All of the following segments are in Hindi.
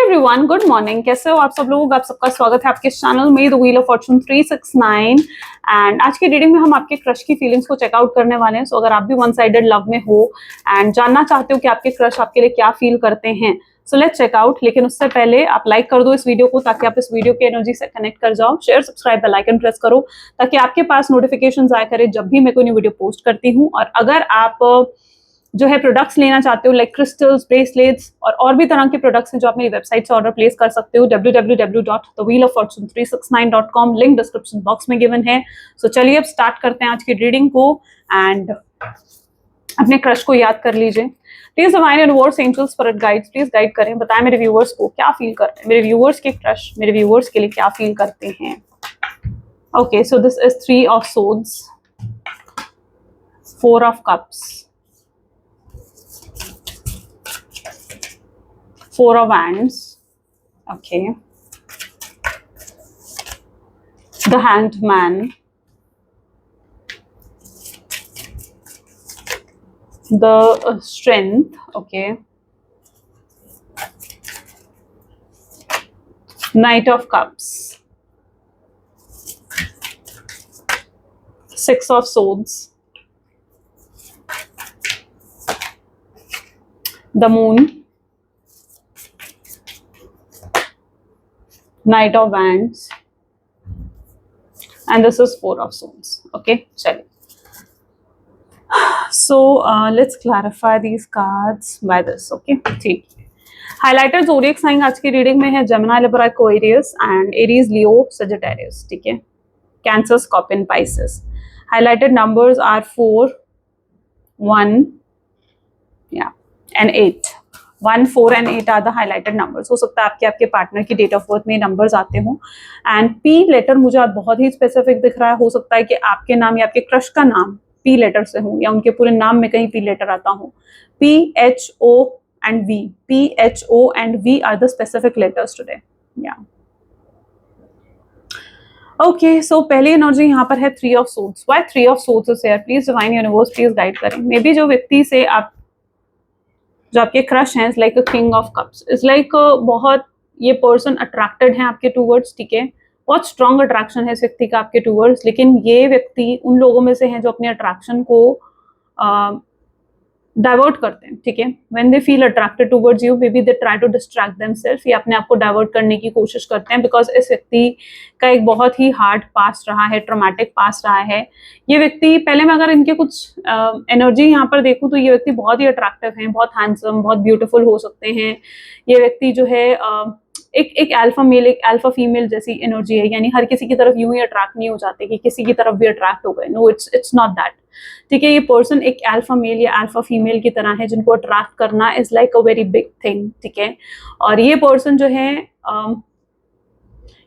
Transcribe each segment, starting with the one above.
Everyone, good morning. कैसे हो आप सब लोग? आप सबका स्वागत है आपके चैनल में the wheel of Fortune 369। And आज की रीडिंग में हम आपके क्रश की फीलिंग्स को चेकआउट करने वाले हैं। सो अगर आप भी वन साइडेड लव में हो एंड जानना चाहते हो कि आपके क्रश आपके लिए क्या फील करते हैं, सो लेट्स चेकआउट। लेकिन उससे पहले आप लाइक कर दो इस वीडियो को, ताकि आप इस वीडियो की एनर्जी से कनेक्ट कर जाओ। Share, subscribe, bell icon press करो ताकि आपके पास नोटिफिकेशन आया करे जब भी मैं कोई न्यू वीडियो पोस्ट करती हूँ। और अगर आप जो है प्रोडक्ट्स लेना चाहते हो, लाइक क्रिस्टल्स, ब्रेसलेट्स और भी तरह के प्रोडक्ट्स हैं जो आप मेरी वेबसाइट से ऑर्डर प्लेस कर सकते हो, www.thewheeloffortune369.com। लिंक डिस्क्रिप्शन बॉक्स में गिवन है। सो चलिए अब स्टार्ट करते हैं आज की रीडिंग को एंड अपने क्रश को याद कर लीजिए। Please divine universe, angels, spirit guides please guide करें, बताएं मेरे व्यूअर्स को क्या फील करते हैं, मेरे व्यूअर्स के क्रश मेरे व्यूअर्स के लिए क्या फील करते हैं। Okay, so this is 3 of swords, 4 of cups, 4 of wands, okay, the hanged man, the strength, okay, knight of cups, 6 of swords, the moon, Knight of Wands, and this is 4 of Swords. Okay, chaliye. So let's clarify these cards by this. Okay, ठीक। हाइलाइटेड ज़ोडिएक साइन आज की रीडिंग में है Gemini, Libra, Aquarius and Aries, Leo, Sagittarius. ठीक है, Cancer, Scorpion, Pisces. Highlighted numbers are 4, 1, and 8। 1, 4 and 8 are the highlighted numbers. हो सकता है आपके पार्टनर की डेट ऑफ बर्थ में नंबर्स आते हों। एंड पी लेटर मुझे आप बहुत ही स्पेसिफिक दिख रहा है। हो सकता है कि आपके नाम या आपके क्रश का नाम पी लेटर से हो, या उनके पूरे नाम में कहीं पी लेटर आता हो। P, H, O and V, P, H, O and V are the specific letters today. Yeah. Okay, so पहली एनर्जी यहाँ पर है 3 of swords. Why 3 of swords is here? Please divine universe, please guide करें। मे बी जो व्यक्ति से आप, जो आपके क्रश हैं, is like a king of cups, is like बहुत ये पर्सन अट्रैक्टेड है आपके टूवर्ड्स। ठीक है, बहुत स्ट्रॉन्ग अट्रैक्शन है इस व्यक्ति का आपके टूवर्ड्स। लेकिन ये व्यक्ति उन लोगों में से हैं जो अपने अट्रैक्शन को डाइवर्ट करते हैं। ठीक है, when they feel attracted towards you, maybe they try to distract themself, ये अपने आप को डाइवर्ट करने की कोशिश करते हैं। बिकॉज इस व्यक्ति का एक बहुत ही हार्ड पास्ट रहा है, ट्रॉमेटिक पास्ट रहा है। ये व्यक्ति पहले मैं अगर इनके कुछ एनर्जी यहाँ पर देखूँ तो ये व्यक्ति बहुत ही अट्रैक्टिव हैं, बहुत हैंडसम, बहुत ब्यूटीफुल हो सकते हैं। ये व्यक्ति जो है एक अल्फा मेल, एक अल्फा फीमेल जैसी एनर्जी है। यानी हर किसी की तरफ यूं ही अट्रैक्ट नहीं हो जाते कि किसी की तरफ भी अट्रैक्ट हो गए। No, it's not that. ठीक है, ये पर्सन एक अल्फा मेल या अल्फा फीमेल की तरह है जिनको अट्रैक्ट करना is like a very big thing. ठीक है, और ये पर्सन जो है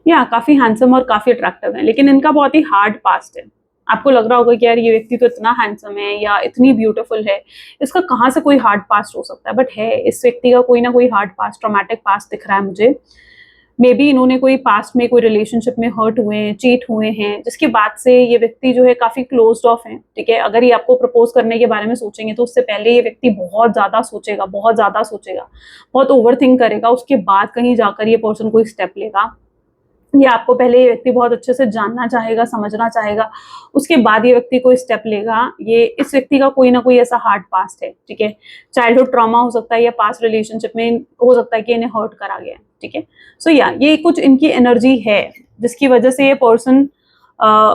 काफी हैंडसम और काफी अट्रैक्टिव है, लेकिन इनका बहुत ही हार्ड पास्ट है। आपको लग रहा होगा कि यार ये व्यक्ति तो इतना हैंडसम है या इतनी ब्यूटीफुल है, इसका कहाँ से कोई हार्ड पास्ट हो सकता है? बट है, इस व्यक्ति का कोई ना कोई हार्ड पास्ट, ट्रॉमेटिक पास्ट दिख रहा है मुझे। मे बी इन्होंने कोई पास्ट में कोई रिलेशनशिप में हर्ट हुए हैं, चीट हुए हैं, जिसके बाद से ये व्यक्ति जो है काफी क्लोज्ड ऑफ है। ठीक है, अगर ये आपको प्रपोज करने के बारे में सोचेंगे तो उससे पहले ये व्यक्ति बहुत ज्यादा सोचेगा, बहुत ज्यादा सोचेगा, बहुत ओवरथिंक करेगा, उसके बाद कहीं जाकर ये पर्सन कोई स्टेप लेगा। ये आपको पहले ये व्यक्ति बहुत अच्छे से जानना चाहेगा, समझना चाहेगा, उसके बाद ये व्यक्ति कोई स्टेप लेगा। ये इस व्यक्ति का कोई ना कोई ऐसा हार्ड पास्ट है। ठीक है, चाइल्डहुड ट्रॉमा हो सकता है या पास्ट रिलेशनशिप में हो सकता है कि इन्हें हर्ट करा गया है। ठीक है, सो ये कुछ इनकी एनर्जी है जिसकी वजह से ये पर्सन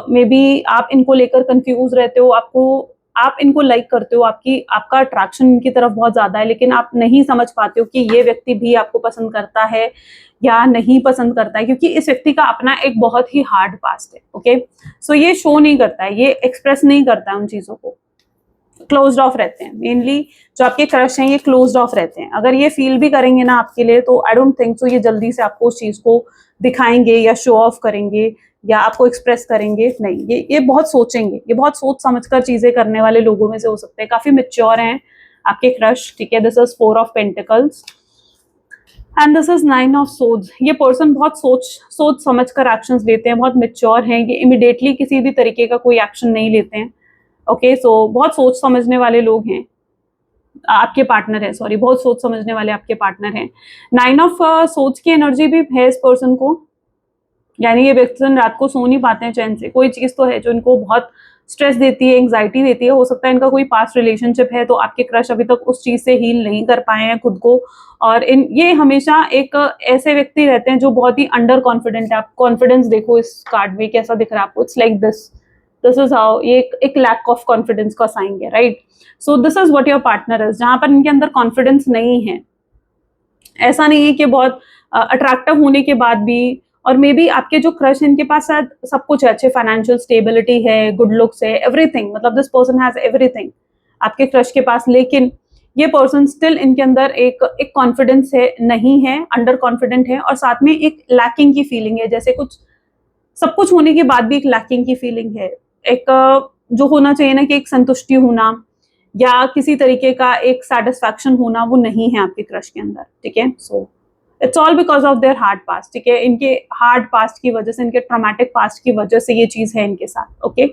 मे बी आप इनको लेकर कंफ्यूज रहते हो, आप इनको लाइक करते हो, आपका अट्रैक्शन इनकी तरफ बहुत ज्यादा है, लेकिन आप नहीं समझ पाते हो कि ये व्यक्ति भी आपको पसंद करता है या नहीं पसंद करता है, क्योंकि इस व्यक्ति का अपना एक बहुत ही हार्ड पास्ट है। ओके, सो ये शो नहीं करता है, ये एक्सप्रेस नहीं करता है उन चीजों को, क्लोज्ड ऑफ रहते हैं। मेनली जो आपके क्रश हैं ये क्लोज्ड ऑफ रहते हैं। अगर ये फील भी करेंगे ना आपके लिए तो आई डोंट थिंक सो ये जल्दी से आपको उस चीज को दिखाएंगे या शो ऑफ करेंगे या आपको एक्सप्रेस करेंगे। नहीं, ये बहुत सोचेंगे, ये बहुत सोच समझकर चीजें करने वाले लोगों में से हो सकते हैं। काफी मेच्योर हैं आपके क्रश। ठीक है, this is 4 of pentacles and this is 9 of swords. ये पर्सन बहुत सोच समझ कर एक्शंस लेते हैं, बहुत मेच्योर हैं। ये इमिडिएटली किसी भी तरीके का कोई एक्शन नहीं लेते हैं। ओके, सो बहुत सोच समझने वाले लोग हैं। आपके पार्टनर है, सॉरी, बहुत सोच समझने वाले आपके पार्टनर हैं। 9 ऑफ सोच की एनर्जी भी है इस पर्सन को, यानी ये व्यक्ति रात को सो नहीं पाते हैं चैन से। कोई चीज तो है जो इनको बहुत स्ट्रेस देती है, एंग्जाइटी देती है। हो सकता है इनका कोई पास्ट रिलेशनशिप है, तो आपके क्रश अभी तक उस चीज से हील नहीं कर पाए हैं खुद को। और ये हमेशा एक ऐसे व्यक्ति रहते हैं जो बहुत ही अंडर कॉन्फिडेंट है। आप कॉन्फिडेंस देखो इस कार्ड में कैसा दिख रहा है आपको, it's like this is how, ये एक लैक ऑफ कॉन्फिडेंस का साइन है, right. So this is what your partner is, जहां पर इनके अंदर कॉन्फिडेंस नहीं है। ऐसा नहीं है कि बहुत अट्रैक्टिव होने के बाद भी, और मे बी आपके जो क्रश है इनके पास शायद सब कुछ है, अच्छे फाइनेंशियल स्टेबिलिटी है, गुड लुक्स है, एवरीथिंग, मतलब दिस पर्सन हैज एवरीथिंग आपके क्रश के पास, लेकिन ये पर्सन स्टिल इनके अंदर एक कॉन्फिडेंस है नहीं है, अंडर कॉन्फिडेंट है, और साथ में एक लैकिंग की फीलिंग है, जैसे कुछ सब कुछ होने के बाद भी एक लैकिंग की फीलिंग है। एक जो होना चाहिए ना कि एक संतुष्टि होना या किसी तरीके का एक सेटिस्फैक्शन होना, वो नहीं है आपके क्रश के अंदर, ठीक है। So it's all because of their hard past, ठीक है। इनके हार्ड पास्ट की वजह से, इनके ट्रॉमेटिक पास्ट की वजह से ये चीज है इनके साथ, ओके।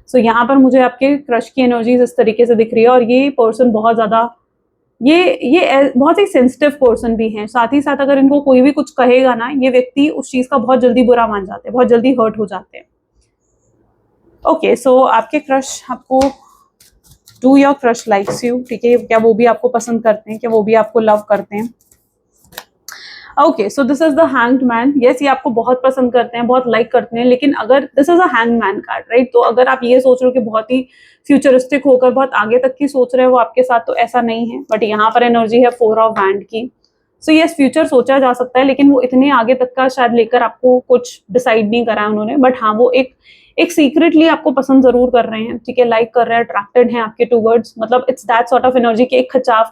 सो यहाँ पर मुझे आपके क्रश की एनर्जीज इस तरीके से दिख रही है, और ये पर्सन बहुत ज्यादा ये बहुत ही सेंसिटिव पर्सन भी है। साथ ही साथ अगर इनको कोई भी कुछ कहेगा ना, ये व्यक्ति उस चीज का बहुत जल्दी बुरा मान जाते हैं, बहुत जल्दी हर्ट हो जाते हैं। ओके, सो आपके क्रश आपको, do your crush likes you, ठीक है, क्या वो भी आपको पसंद करते हैं, क्या वो भी आपको लव करते हैं। Okay, so this is the hanged man. Yes, ये आपको बहुत पसंद करते हैं, बहुत लाइक करते हैं, लेकिन अगर this is a hanged man card, right, तो अगर आप ये सोच रहे हो कि बहुत ही फ्यूचरिस्टिक होकर बहुत आगे तक की सोच रहे हो वो आपके साथ, तो ऐसा नहीं है। बट यहाँ पर एनर्जी है 4 ऑफ हैंड की। सो यस, फ्यूचर सोचा जा सकता है, लेकिन वो इतने आगे तक का शायद लेकर आपको कुछ डिसाइड नहीं करा है उन्होंने। बट हाँ, वो एक सीक्रेटली आपको पसंद जरूर कर रहे हैं, ठीक है, लाइक कर रहे हैं, अट्रैक्टेड हैं आपके टूवर्ड्स, मतलब it's that sort of energy कि एक खिंचाव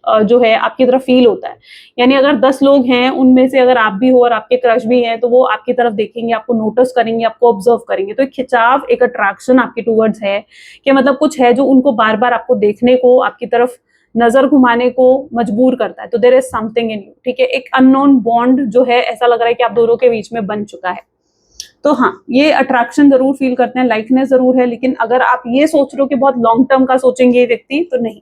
जो है आपकी तरफ फील होता है। यानी अगर 10 लोग हैं, उनमें से अगर आप भी हो और आपके क्रश भी हैं, तो वो आपकी तरफ देखेंगे, आपको नोटिस करेंगे, आपको ऑब्जर्व करेंगे। तो एक खिंचाव, एक अट्रैक्शन आपके टूवर्ड्स है कि मतलब कुछ है जो उनको बार बार आपको देखने को, आपकी तरफ नजर घुमाने को मजबूर करता है। तो there is something in you, ठीक है, एक अननोन बॉन्ड जो है, ऐसा लग रहा है कि आप दोनों के बीच में बन चुका है। तो हाँ, ये अट्रैक्शन जरूर फील करते हैं, लाइकनेस जरूर है, लेकिन अगर आप ये सोच रहे हो कि बहुत लॉन्ग टर्म का सोचेंगे ये व्यक्ति, तो नहीं,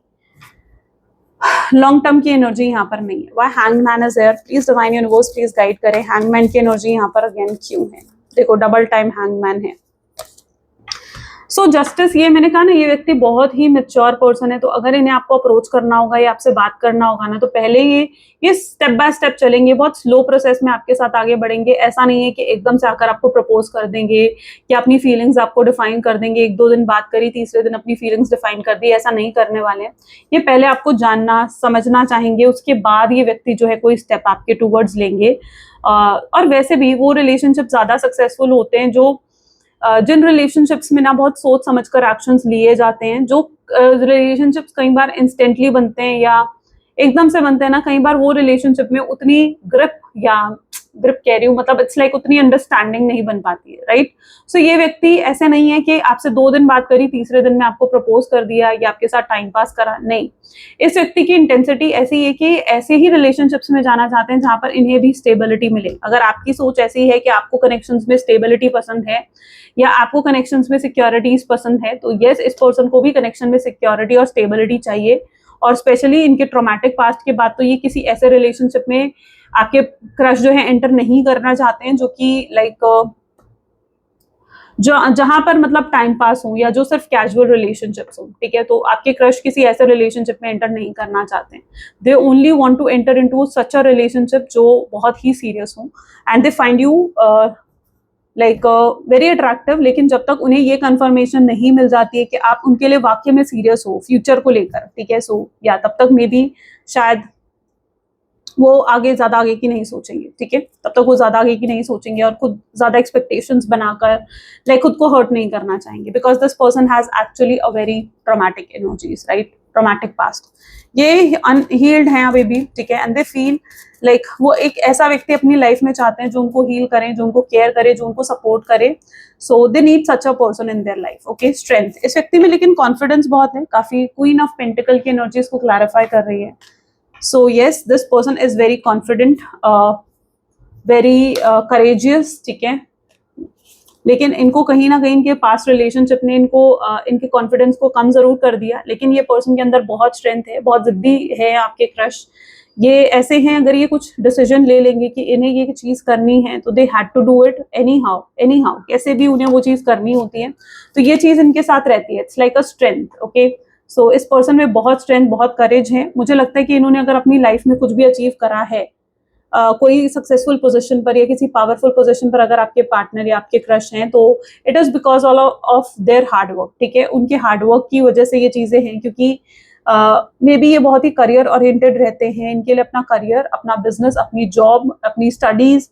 लॉन्ग टर्म की एनर्जी यहाँ पर नहीं है। Why hangman is there, please divine universe please guide करें, हैंगमैन की एनर्जी यहाँ पर अगेन क्यों है। देखो, डबल टाइम हैंगमैन है। सो जस्टिस, ये मैंने कहा ना, ये व्यक्ति बहुत ही मेच्योर पर्सन है। तो अगर इन्हें आपको अप्रोच करना होगा या आपसे बात करना होगा ना, तो पहले ये स्टेप बाय स्टेप चलेंगे, बहुत स्लो प्रोसेस में आपके साथ आगे बढ़ेंगे। ऐसा नहीं है कि एकदम से आकर आपको प्रपोज कर देंगे या अपनी फीलिंग्स आपको डिफाइन कर देंगे, 1-2 दिन बात करी, तीसरे दिन अपनी फीलिंग्स डिफाइन कर दी, ऐसा नहीं करने वाले हैं। ये पहले आपको जानना समझना चाहेंगे, उसके बाद ये व्यक्ति जो है कोई स्टेप आपके टूवर्ड्स लेंगे। और वैसे भी वो रिलेशनशिप ज्यादा सक्सेसफुल होते हैं जो जिन रिलेशनशिप्स में ना बहुत सोच समझकर एक्शंस लिए जाते हैं। जो रिलेशनशिप्स कई बार इंस्टेंटली बनते हैं या एकदम से बनते हैं ना, कई बार वो रिलेशनशिप में उतनी ग्रिप कह रही हूँ, मतलब इट्स लाइक उतनी अंडरस्टैंडिंग नहीं बन पाती है, राइट। सो ये व्यक्ति ऐसे नहीं है कि आपसे 2 दिन बात करी, तीसरे दिन में आपको प्रपोज कर दिया या आपके साथ टाइम पास करा, नहीं। इस व्यक्ति की इंटेंसिटी ऐसी है कि ऐसे ही रिलेशनशिप्स में जाना चाहते हैं जहां पर इन्हें भी स्टेबिलिटी मिले। अगर आपकी सोच ऐसी है कि आपको कनेक्शंस में स्टेबिलिटी पसंद है या आपको कनेक्शंस में सिक्योरिटीज पसंद है, तो यस, इस पर्सन को भी कनेक्शन में सिक्योरिटी और स्टेबिलिटी चाहिए। और स्पेशली इनके ट्रॉमेटिक पास्ट के बाद तो ये किसी ऐसे रिलेशनशिप में आपके क्रश जो है एंटर नहीं करना चाहते हैं जो कि लाइक जहां पर मतलब टाइम पास हो या जो सिर्फ कैजुअल रिलेशनशिप्स हो, ठीक है। तो आपके क्रश किसी ऐसे रिलेशनशिप में एंटर नहीं करना चाहते हैं। They only want to enter into such a relationship जो बहुत ही सीरियस हो, and they find you like very attractive. लेकिन जब तक उन्हें ये कंफर्मेशन नहीं मिल जाती है कि आप उनके लिए वाकई में सीरियस हो फ्यूचर को लेकर, ठीक है, सो या तब तक मे बी शायद वो ज्यादा आगे की नहीं सोचेंगे, ठीक है। तब तक वो ज्यादा आगे की नहीं सोचेंगे और खुद ज्यादा एक्सपेक्टेशंस बनाकर लाइक खुद को हर्ट नहीं करना चाहेंगे, because this person has actually a very traumatic energies, right, traumatic past. ये अनहील्ड हैं अभी भी, ठीक है, एंड दे फील लाइक वो एक ऐसा व्यक्ति अपनी लाइफ में चाहते हैं जो उनको हील करें, जो उनको केयर करे, जो उनको सपोर्ट करे। So they need such a person in their life, okay. Strength इस व्यक्ति में, लेकिन कॉन्फिडेंस बहुत है, काफी क्वीन ऑफ पेंटिकल की एनर्जीज को क्लैरिफाई कर रही है। So yes, this person is very confident, very courageous, ठीक है। लेकिन इनको कहीं ना कहीं इनके पास्ट रिलेशनशिप ने इनको इनके कॉन्फिडेंस को कम जरूर कर दिया, लेकिन ये पर्सन के अंदर बहुत स्ट्रेंथ है, बहुत जिद्दी है आपके क्रश। ये ऐसे हैं, अगर ये कुछ डिसीजन ले लेंगे कि इन्हें ये चीज करनी है तो they had to do it anyhow, कैसे भी उन्हें वो चीज करनी होती है। तो ये चीज इनके साथ रहती है, it's like a strength. Okay, so इस पर्सन में बहुत स्ट्रेंथ, बहुत करेज है। मुझे लगता है कि इन्होंने अगर अपनी लाइफ में कुछ भी अचीव करा है, कोई सक्सेसफुल पोजीशन पर या किसी पावरफुल पोजीशन पर अगर आपके पार्टनर या आपके क्रश हैं, तो it is because all of their hard work. ठीक है, उनके हार्ड वर्क की वजह से ये चीजें हैं, क्योंकि मे बी ये बहुत ही करियर ओरिएंटेड रहते हैं। इनके लिए अपना करियर, अपना बिजनेस, अपनी जॉब, अपनी स्टडीज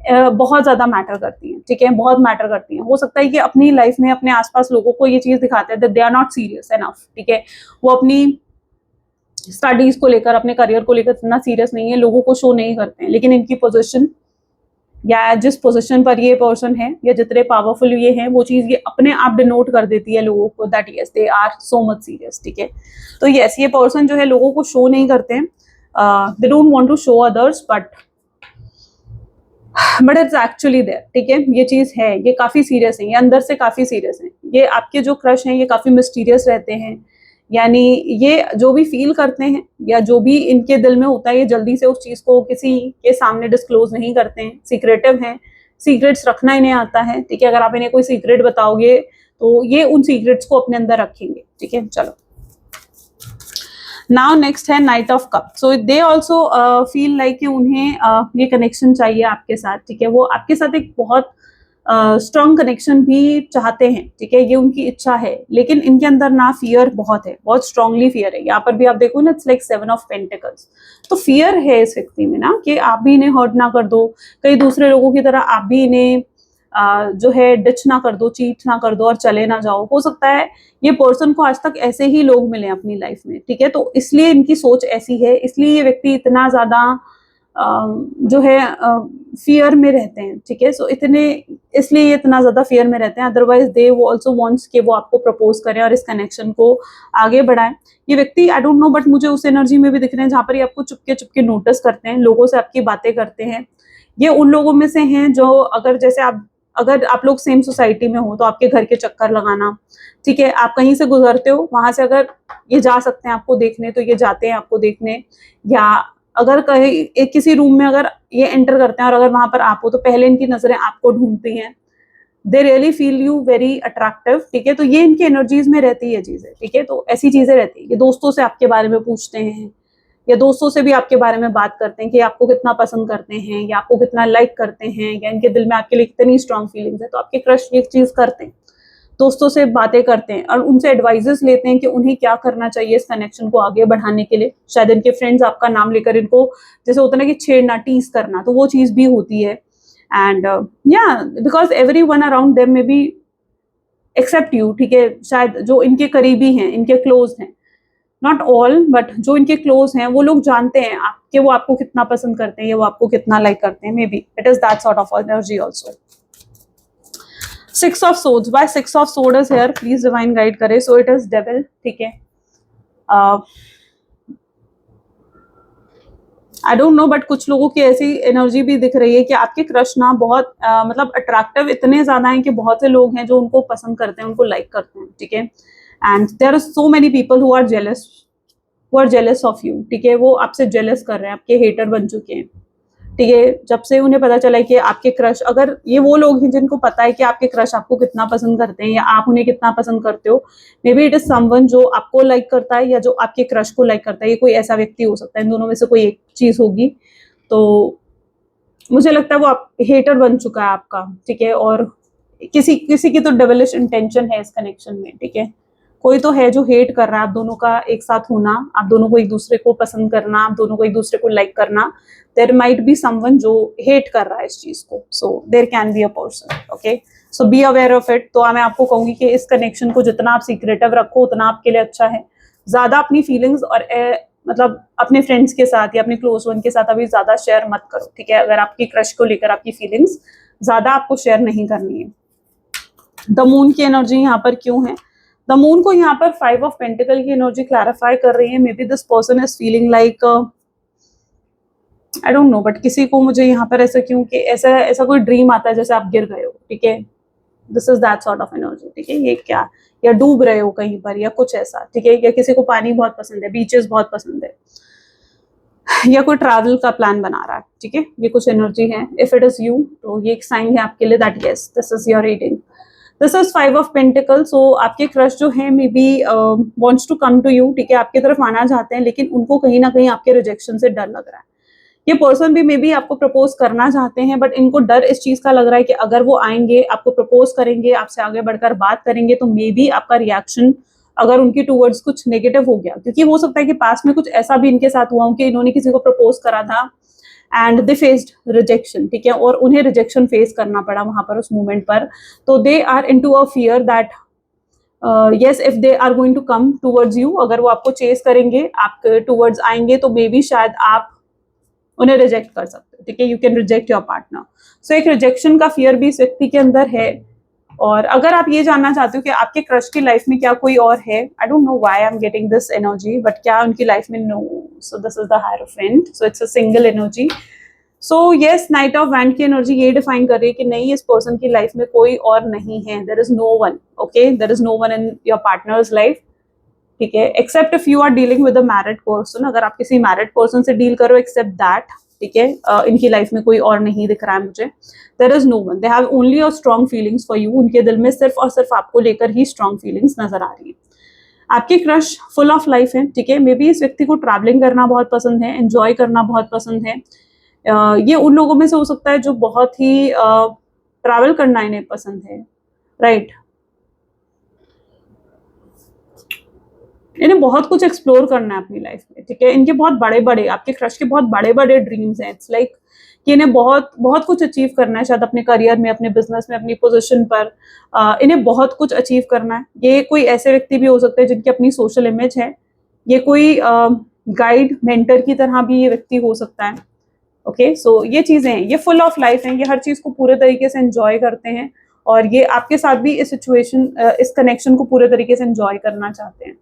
बहुत ज्यादा मैटर करती हैं। ठीक है, बहुत मैटर करती हैं। हो सकता है कि अपनी लाइफ में अपने आसपास लोगों को ये चीज दिखाते हैं that they are not serious enough. ठीक है, वो अपनी स्टडीज को लेकर, अपने करियर को लेकर इतना सीरियस नहीं है, लोगों को शो नहीं करते हैं। लेकिन इनकी पोजीशन या जिस पोजीशन पर ये पर्सन है या जितने पावरफुल ये हैं, वो चीज ये अपने आप डिनोट कर देती है लोगों को that yes they are so much serious. ठीक है, तो यस, ये पर्सन जो है लोगों को शो नहीं करते हैं, they don't want to show others, but it's actually there. ठीक है, ये चीज है, ये काफी सीरियस है, ये अंदर से काफी सीरियस है। ये आपके जो क्रश हैं ये काफी मिस्टीरियस रहते हैं, यानी ये जो भी फील करते हैं या जो भी इनके दिल में होता है, ये जल्दी से उस चीज को किसी के सामने डिस्क्लोज नहीं करते हैं, सीक्रेटिव हैं, सीक्रेट्स रखना इन्हें आता है। ठीक है, अगर आप इन्हें कोई सीक्रेट बताओगे तो ये उन सीक्रेट्स को अपने अंदर रखेंगे। ठीक है, चलो नाउ नेक्स्ट है night of cup. So they also feel like कि उन्हें ये कनेक्शन चाहिए आपके साथ। ठीक है, वो आपके साथ एक बहुत स्ट्रॉन्ग कनेक्शन भी चाहते हैं। ठीक है, ये उनकी इच्छा है, लेकिन इनके अंदर ना फियर बहुत है, बहुत स्ट्रांगली फियर है। यहाँ पर भी आप देखो ना, इट्स लाइक 7 ऑफ पेंटिकल्स। तो फियर है इस व्यक्ति में ना, कि आप भी इन्हें हर्ट ना कर दो, कई दूसरे लोगों की तरह आप भी इन्हें जो है डिच ना कर दो, चीट ना कर दो और चले ना जाओ। हो सकता है ये पर्सन को आज तक ऐसे ही लोग मिले अपनी लाइफ में। ठीक है, तो इसलिए इनकी सोच ऐसी है, इसलिए ये व्यक्ति इतना ज्यादा जो है फियर में रहते हैं। ठीक है, सो इतने इसलिए ये इतना ज्यादा फियर में रहते हैं। अदरवाइज दे वो ऑल्सो वांट्स कि वो आपको प्रपोज करें और इस कनेक्शन को आगे बढ़ाएं। ये व्यक्ति आई डोंट नो, बट मुझे उस एनर्जी में भी दिख रहे हैं जहां पर ये आपको चुपके चुपके नोटिस करते हैं, लोगों से आपकी बातें करते हैं। ये उन लोगों में से हैं जो अगर आप लोग सेम सोसाइटी में हो तो आपके घर के चक्कर लगाना। ठीक है, आप कहीं से गुजरते हो, वहां से अगर ये जा सकते हैं आपको देखने तो ये जाते हैं आपको देखने, या अगर कहीं किसी रूम में अगर ये एंटर करते हैं और अगर वहां पर आप हो तो पहले इनकी नजरें आपको ढूंढती हैं। They really feel you very attractive. ठीक है, तो ये इनकी एनर्जीज में रहती है चीजें। ठीक है, तो ऐसी चीजें रहती है। ये दोस्तों से आपके बारे में पूछते हैं, या दोस्तों से भी आपके बारे में बात करते हैं कि आपको कितना पसंद करते हैं या आपको कितना लाइक करते हैं, या इनके दिल में आपके लिए कितनी स्ट्रांग फीलिंग्स है। तो आपके क्रश ये चीज करते हैं, दोस्तों से बातें करते हैं और उनसे एडवाइजेस लेते हैं कि उन्हें क्या करना चाहिए इस कनेक्शन को आगे बढ़ाने के लिए। शायद इनके फ्रेंड्स आपका नाम लेकर इनको जैसे होता है ना कि छेड़ना, टीज करना, तो वो चीज भी होती है। एंड या because everyone around them maybe except you. ठीक है, शायद जो इनके करीबी हैं, इनके क्लोज हैं, नॉट ऑल बट जो इनके क्लोज हैं, वो लोग जानते हैं आपके वो आपको कितना पसंद करते हैं या वो आपको कितना लाइक करते हैं। May be it is that sort of energy also. 6 of swords, why 6 of sword is here, please divine guide करे। so it is devil। ठीक है, आई डोंट नो, बट कुछ लोगों की ऐसी एनर्जी भी दिख रही है कि आपके क्रश ना बहुत मतलब अट्रैक्टिव इतने ज्यादा हैं कि बहुत से लोग हैं जो उनको पसंद करते हैं, उनको लाइक करते हैं। ठीक है, and there are so many people who are jealous of you. ठीक है, वो आपसे जेलस कर रहे हैं, आपके हेटर बन चुके हैं। ठीक है, जब से उन्हें पता चला है कि आपके क्रश, अगर ये वो लोग हैं जिनको पता है कि आपके क्रश आपको कितना पसंद करते हैं या आप उन्हें कितना पसंद करते हो, may be it is someone जो आपको लाइक करता है या जो आपके क्रश को लाइक करता है। ये कोई ऐसा व्यक्ति हो सकता है, इन दोनों में से कोई एक चीज होगी। तो मुझे लगता है वो आप हेटर बन चुका है आपका। ठीक है, और किसी किसी की तो डेविलिश इंटेंशन है इस कनेक्शन में। ठीक है, कोई तो है जो हेट कर रहा है आप दोनों का एक साथ होना, आप दोनों को एक दूसरे को पसंद करना, आप दोनों को एक दूसरे को लाइक करना। देयर माइट बी समवन जो हेट कर रहा है इस चीज को। So there can be a person. Okay, so be aware of it. तो मैं आपको कहूंगी कि इस कनेक्शन को जितना आप सीक्रेटिव रखो उतना आपके लिए अच्छा है। ज्यादा अपनी फीलिंग्स और मतलब अपने फ्रेंड्स के साथ या अपने क्लोज वन के साथ अभी ज्यादा शेयर मत करो। ठीक है, अगर आपकी क्रश को लेकर आपकी फीलिंग्स ज्यादा आपको शेयर नहीं करनी है। द मून की एनर्जी यहाँ पर क्यों है? द मून को यहाँ पर 5 ऑफ पेंटिकल की एनर्जी क्लैरिफाई कर रही है। May be this person is feeling like I don't no, but किसी को मुझे यहाँ पर ऐसा क्यों कि ऐसा कोई ड्रीम आता है जैसे आप गिर गए हो। ठीक है, this is that sort of energy, ठीक है। ये क्या, या डूब रहे हो कहीं पर या कुछ ऐसा, ठीक है। या किसी को पानी बहुत पसंद है, बीचेस बहुत पसंद है, या कोई ट्रैवल का प्लान बना रहा है, ठीक है। ये कुछ एनर्जी है। इफ इट इज यू, तो ये एक साइन है आपके लिए that yes this is your reading. This is 5 of pentacles. So आपके क्रश जो है maybe wants to come to you, ठीक है, आपकी तरफ आना चाहते हैं, लेकिन उनको कहीं ना कहीं आपके रिजेक्शन से डर लग रहा है। ये पर्सन भी मे बी आपको प्रपोज करना चाहते हैं, बट इनको डर इस चीज का लग रहा है कि अगर वो आएंगे, आपको प्रपोज करेंगे, आपसे आगे बढ़कर बात करेंगे, तो मे बी आपका रिएक्शन अगर उनकी टूवर्ड्स कुछ नेगेटिव हो गया, क्योंकि हो सकता है कि पास में कुछ ऐसा भी इनके साथ हुआ हो कि इन्होंने किसी को प्रपोज करा था एंड दे फेस्ड रिजेक्शन, ठीक है, और उन्हें रिजेक्शन फेस करना पड़ा वहां पर उस मोमेंट पर। तो they are into a fear that yes if they are going to come towards you, अगर वो आपको चेस करेंगे, आपके टूवर्ड्स आएंगे, तो मे बी शायद आप उन्हें रिजेक्ट कर सकते हो, ठीक है। You can reject your partner. So एक रिजेक्शन का फियर भी इस व्यक्ति के अंदर है। और अगर आप ये जानना चाहते हो कि आपके क्रश की लाइफ में क्या कोई और है, I don't know why I am getting this energy, but क्या उनकी लाइफ में, no. So this is the hierophant, so it's a single energy. So yes, knight of wand की एनर्जी ये डिफाइन कर रही है कि नहीं, इस पर्सन की लाइफ में कोई और नहीं है, there is no one, okay, there is no one in your partners life, ठीक है। Except if you are dealing with a married person, अगर आप किसी मैरिड पर्सन से डील करो, एक्सेप्ट दैट, ठीक है। इनकी लाइफ में कोई और नहीं दिख रहा है मुझे। There is no one, they have only a strong feelings for you, उनके दिल में सिर्फ और सिर्फ आपको लेकर ही स्ट्रॉन्ग फीलिंग्स नजर आ रही है। आपकी क्रश फुल ऑफ लाइफ है, ठीक है। मे बी इस व्यक्ति को ट्रैवलिंग करना बहुत पसंद है, एंजॉय करना बहुत पसंद है। ये उन लोगों में से हो सकता है जो बहुत ही ट्रैवल करना इन्हें पसंद है, राइट। इन्हें बहुत कुछ एक्सप्लोर करना है अपनी लाइफ में, ठीक है। इनके बहुत बड़े बड़े, आपके क्रश के बहुत बड़े बड़े ड्रीम्स हैं। इट्स लाइक कि इन्हें बहुत बहुत कुछ अचीव करना है, शायद अपने करियर में, अपने बिजनेस में, अपनी पोजीशन पर। इन्हें बहुत कुछ अचीव करना है। ये कोई ऐसे व्यक्ति भी हो सकते हैं जिनकी अपनी सोशल इमेज है। ये कोई गाइड मेंटर की तरह भी ये व्यक्ति हो सकता है, ओके। सो ये चीजें हैं, ये फुल ऑफ लाइफ हैं, ये हर चीज को पूरे तरीके से एंजॉय करते हैं, और ये आपके साथ भी इस सिचुएशन, इस कनेक्शन को पूरे तरीके से एंजॉय करना चाहते हैं।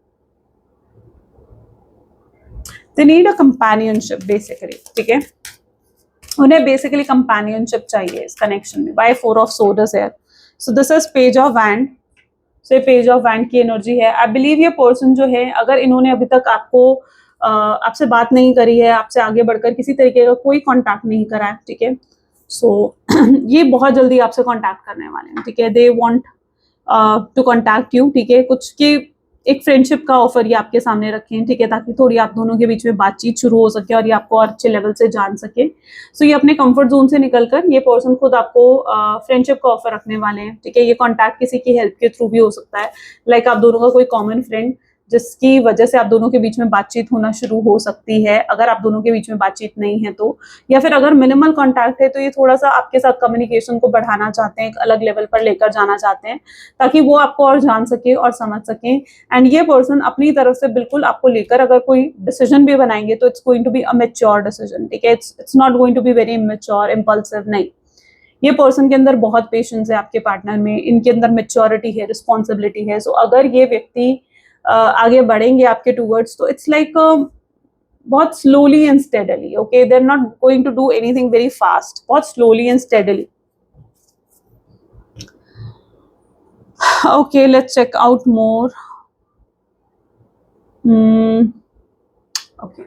They need a companionship basically, ठीक है। उन्हें बेसिकली कंपेनियनशिप चाहिए इस कनेक्शन में। By 4 of swords is here, so this is page of wands. So ये पेज ऑफ वैंड की एनर्जी है। आई बिलीव ये पर्सन जो है, अगर इन्होंने अभी तक आपको आपसे बात नहीं करी है, आपसे आगे बढ़कर किसी तरीके का कोई कांटेक्ट नहीं करा है, ठीक है। सो ये बहुत जल्दी आपसे कांटेक्ट करने वाले हैं, ठीक है। They want to contact you, ठीक है। कुछ की एक फ्रेंडशिप का ऑफर ये आपके सामने रखें, ठीक है, ताकि थोड़ी आप दोनों के बीच में बातचीत शुरू हो सके और ये आपको और अच्छे लेवल से जान सके। सो ये अपने कंफर्ट जोन से निकलकर, ये पर्सन खुद आपको फ्रेंडशिप का ऑफर रखने वाले हैं, ठीक है। ये कांटेक्ट किसी की हेल्प के थ्रू भी हो सकता है, लाइक आप दोनों का कोई कॉमन फ्रेंड, जिसकी वजह से आप दोनों के बीच में बातचीत होना शुरू हो सकती है, अगर आप दोनों के बीच में बातचीत नहीं है तो। या फिर अगर मिनिमल कांटेक्ट है, तो ये थोड़ा सा आपके साथ कम्युनिकेशन को बढ़ाना चाहते हैं, एक अलग लेवल पर लेकर जाना चाहते हैं, ताकि वो आपको और जान सके और समझ सके। एंड ये पर्सन अपनी तरफ से बिल्कुल आपको लेकर अगर कोई डिसीजन भी बनाएंगे, तो it's going to be a mature decision, ठीक है। It's not going to be very immature, impulsive, नहीं। ये पर्सन के अंदर बहुत पेशेंस है आपके पार्टनर में, इनके अंदर मेच्योरिटी है, रिस्पॉन्सिबिलिटी है। सो अगर ये व्यक्ति आगे बढ़ेंगे आपके टूवर्ड्स, तो इट्स लाइक बहुत slowly and steadily, okay. They are not going to do anything very fast, बहुत slowly and steadily. Okay, let's check out more. Okay.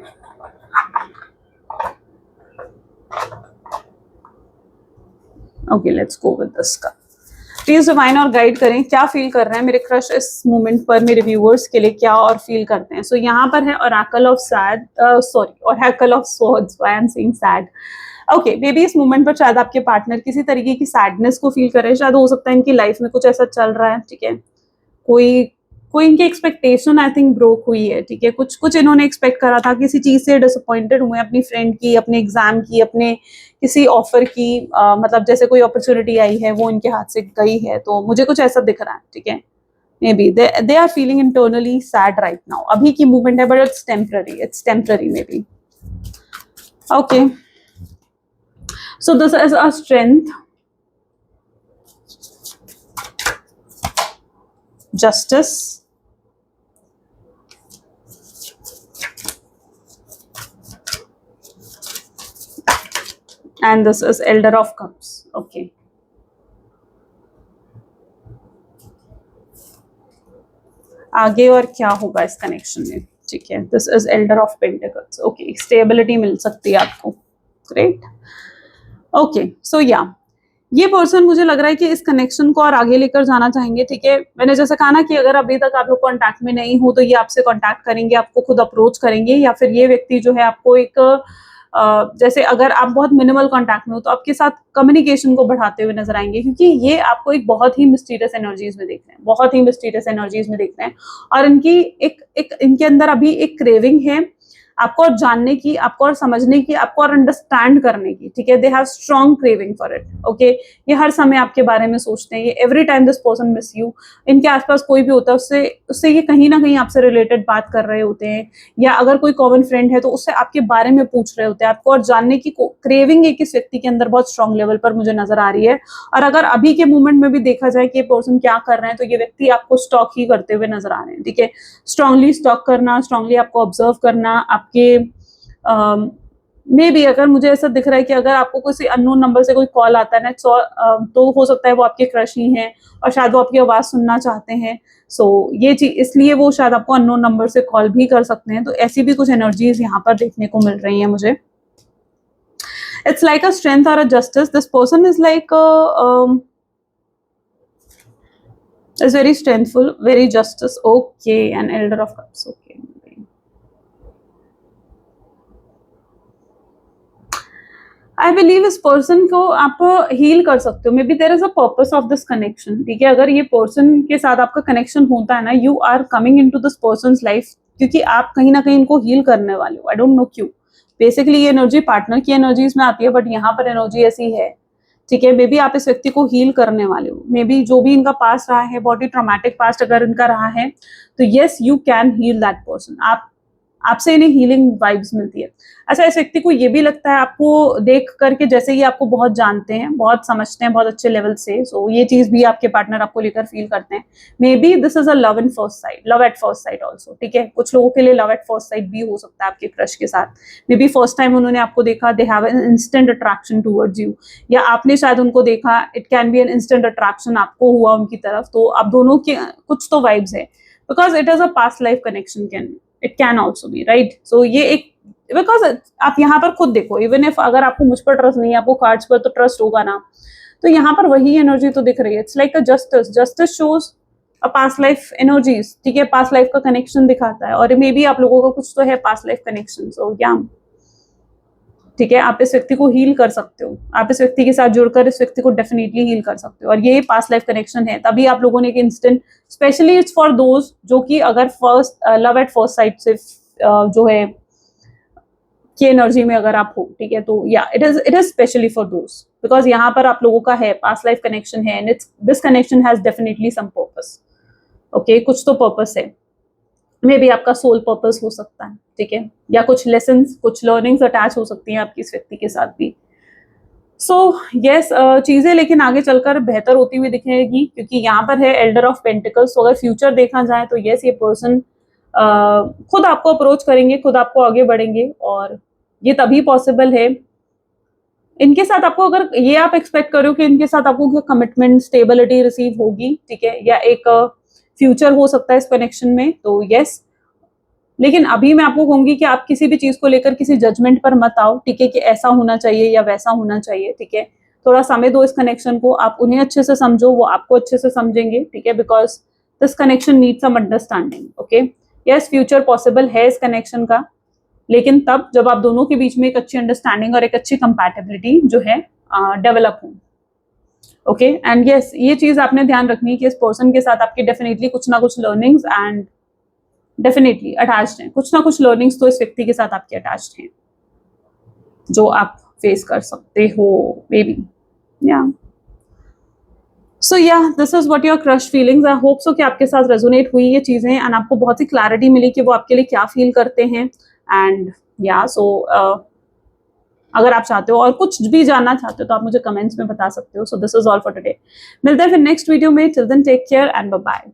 Okay, let's go with this का। प्लीज डिवाइन और गाइड करें, क्या फील कर रहे हैं मेरे क्रश इस मोमेंट पर, मेरे व्यूअर्स के लिए क्या और फील करते हैं। सो यहाँ पर है Oracle of sad, sorry, Oracle of swords, why I am saying sad. Okay, baby इस मोमेंट पर शायद आपके पार्टनर किसी तरीके की सैडनेस को फील कर रहे हैं। शायद हो सकता है इनकी लाइफ में कुछ ऐसा चल रहा है, ठीक है। कोई कोई इनकी एक्सपेक्टेशन आई थिंक ब्रोक हुई है, ठीक है। कुछ कुछ इन्होंने एक्सपेक्ट करा था, किसी चीज से डिसअपॉइंटेड हुए, अपनी फ्रेंड की, अपने एग्जाम की, अपने किसी ऑफर की, मतलब जैसे कोई अपॉर्चुनिटी आई है वो इनके हाथ से गई है, तो मुझे कुछ ऐसा दिख रहा है, ठीक है। Maybe they are feeling internally sad right now. अभी की मूवमेंट है, but it's temporary maybe. Okay, so this is a strength, justice, and this is elder of cups, okay. आगे और क्या होगा इस कनेक्शन में, ठीक है। This is elder of pentacles, okay, stability मिल सकती है आपको, ग्रेट, ओके। सो या ये पर्सन मुझे लग रहा है कि इस कनेक्शन को और आगे लेकर जाना चाहेंगे, ठीक है। मैंने जैसे कहा ना कि अगर अभी तक आप लोग कांटेक्ट में नहीं हो तो ये आपसे कांटेक्ट करेंगे, आपको खुद अप्रोच करेंगे, या फिर ये व्यक्ति जो है आपको एक जैसे अगर आप बहुत मिनिमल कांटेक्ट में हो तो आपके साथ कम्युनिकेशन को बढ़ाते हुए नजर आएंगे, क्योंकि ये आपको एक बहुत ही मिस्टीरियस एनर्जीज में देख रहे हैं, बहुत ही मिस्टीरियस एनर्जीज में देख रहे हैं। और इनकी एक इनके अंदर अभी एक क्रेविंग है आपको और जानने की, आपको और समझने की, आपको और अंडरस्टैंड करने की, ठीक है। They have strong craving for it, okay. ये हर समय आपके बारे में सोचते हैं, ये every time this person miss you. इनके आसपास कोई भी होता है उससे उससे ये कहीं ना कहीं आपसे रिलेटेड बात कर रहे होते हैं, या अगर कोई कॉमन फ्रेंड है तो उससे आपके बारे में पूछ रहे होते हैं। आपको और जानने की क्रेविंग एक इस व्यक्ति के अंदर बहुत स्ट्रॉन्ग लेवल पर मुझे नजर आ रही है। और अगर अभी के मोमेंट में भी देखा जाए कि ये पर्सन क्या कर रहे हैं, तो ये व्यक्ति आपको स्टॉक ही करते हुए नजर आ रहे हैं, ठीक है। स्ट्रांगली स्टॉक करना, स्ट्रांगली आपको ऑब्जर्व करना, आपके मे बी अगर मुझे ऐसा दिख रहा है कि अगर आपको किसी अननोन नंबर से कोई कॉल आता है ना, तो हो सकता है वो आपके क्रश ही हैं और शायद वो आपकी आवाज सुनना चाहते हैं। सो ये चीज इसलिए वो शायद आपको अननोन नंबर से कॉल भी कर सकते हैं। तो ऐसी भी कुछ एनर्जीज यहाँ पर देखने को मिल रही है मुझे। इट्स लाइक अ स्ट्रेंथ और a justice. This person is like is very strengthful, very justice, okay, and elder of cups, okay। I believe इस पर्सन को आप हील कर सकते हो, may be there is a purpose of this connection, ठीक है। अगर ये पर्सन के साथ आपका कनेक्शन होता है ना, you are coming into this person life, क्योंकि आप कहीं ना कहीं इनको हील करने वाले हो। आई डोंट नो क्यों, बेसिकली ये एनर्जी पार्टनर की एनर्जीज में आती है, बट यहाँ पर एनर्जी ऐसी है, ठीक है। मे बी आप इस व्यक्ति को हील करने वाले हो, मे बी जो भी इनका पास्ट रहा है, बहुत ही ट्रॉमेटिक पास्ट अगर इनका रहा है, तो yes you can heal that person. आपसे इन्हें हीलिंग वाइब्स मिलती है। अच्छा, इस व्यक्ति को ये भी लगता है आपको देख करके जैसे ये आपको बहुत जानते हैं, बहुत समझते हैं, बहुत अच्छे लेवल से। सो ये चीज भी आपके पार्टनर आपको लेकर फील करते हैं। May be this is a love in first sight, love at first sight also, ठीक है। कुछ लोगों के लिए लव एट फर्स्ट साइट भी हो सकता है आपके क्रश के साथ। मे बी फर्स्ट टाइम उन्होंने आपको देखा, they have an instant attraction towards you, या आपने शायद उनको देखा, it can be an instant attraction आपको हुआ उनकी तरफ। तो आप दोनों के कुछ तो वाइब्स है, because it is a past life connection, can it can also be, right. So ये एक, बिकॉज आप यहाँ पर खुद देखो, इवन इफ अगर आपको मुझ पर ट्रस्ट नहीं है, आपको कार्ड्स पर तो ट्रस्ट होगा ना, तो यहाँ पर वही एनर्जी तो दिख रही है। It's like a justice, justice shows a past life energies, ठीक है। पास्ट लाइफ का कनेक्शन दिखाता है, और मे बी आप लोगों का कुछ तो है पास्ट लाइफ कनेक्शन। सो या ठीक है, आप इस व्यक्ति को हील कर सकते हो, आप इस व्यक्ति के साथ जुड़कर इस व्यक्ति को डेफिनेटली हील कर सकते हो। और ये पास्ट लाइफ कनेक्शन है, तभी आप लोगों ने एक instant, specially it's for those जो कि अगर first love at first sight से जो है की एनर्जी में अगर आप हो, ठीक है। तो या it is specially for those, because यहाँ पर आप लोगों का है पास्ट लाइफ कनेक्शन है, and it's this connection has definitely some purpose, okay. कुछ तो पर्पस है, मे बी आपका सोल पर्पस हो सकता है, ठीक है, या कुछ लेसन्स, कुछ लर्निंग्स अटैच हो सकती हैं आपकी इस व्यक्ति के साथ भी। सो यस, चीजें लेकिन आगे चलकर बेहतर होती हुई दिखेगी, क्योंकि यहाँ पर है एल्डर ऑफ पेंटिकल्स। तो अगर फ्यूचर देखा जाए तो यस, ये पर्सन खुद आपको अप्रोच करेंगे, खुद आपको आगे बढ़ेंगे, और ये तभी पॉसिबल है इनके साथ आपको। अगर ये आप एक्सपेक्ट करो कि इनके साथ आपको कमिटमेंट, स्टेबिलिटी रिसीव होगी, ठीक है, या एक फ्यूचर हो सकता है इस कनेक्शन में, तो यस। लेकिन अभी मैं आपको कहूंगी कि आप किसी भी चीज को लेकर किसी जजमेंट पर मत आओ, ठीक है, कि ऐसा होना चाहिए या वैसा होना चाहिए, ठीक है। थोड़ा समय दो इस कनेक्शन को, आप उन्हें अच्छे से समझो, वो आपको अच्छे से समझेंगे, ठीक है, because this connection needs some understanding, okay. Yes, future possible है इस कनेक्शन का, लेकिन तब जब आप दोनों के बीच में एक अच्छी अंडरस्टैंडिंग और एक अच्छी कंपैटिबिलिटी जो है डेवलप हो, ओके। एंड यस, ये चीज आपने ध्यान रखनी है कि इस पर्सन के साथ आपकी डेफिनेटली कुछ ना कुछ लर्निंग्स एंड डेफिनेटली अटैच्ड हैं, कुछ ना कुछ लर्निंग्स तो इस व्यक्ति के साथ आपके अटैच्ड हैं जो आप फेस कर सकते हो, मे बी, या। सो या this is what your crush feelings. I hope so कि आपके साथ रेजोनेट हुई ये चीजें, एंड आपको बहुत ही क्लैरिटी मिली कि वो आपके लिए क्या फील करते हैं। एंड या सो अगर आप चाहते हो और कुछ भी जानना चाहते हो तो आप मुझे कमेंट्स में बता सकते हो। So this is all for today. मिलते हैं फिर नेक्स्ट वीडियो में। Till then take care and bye bye.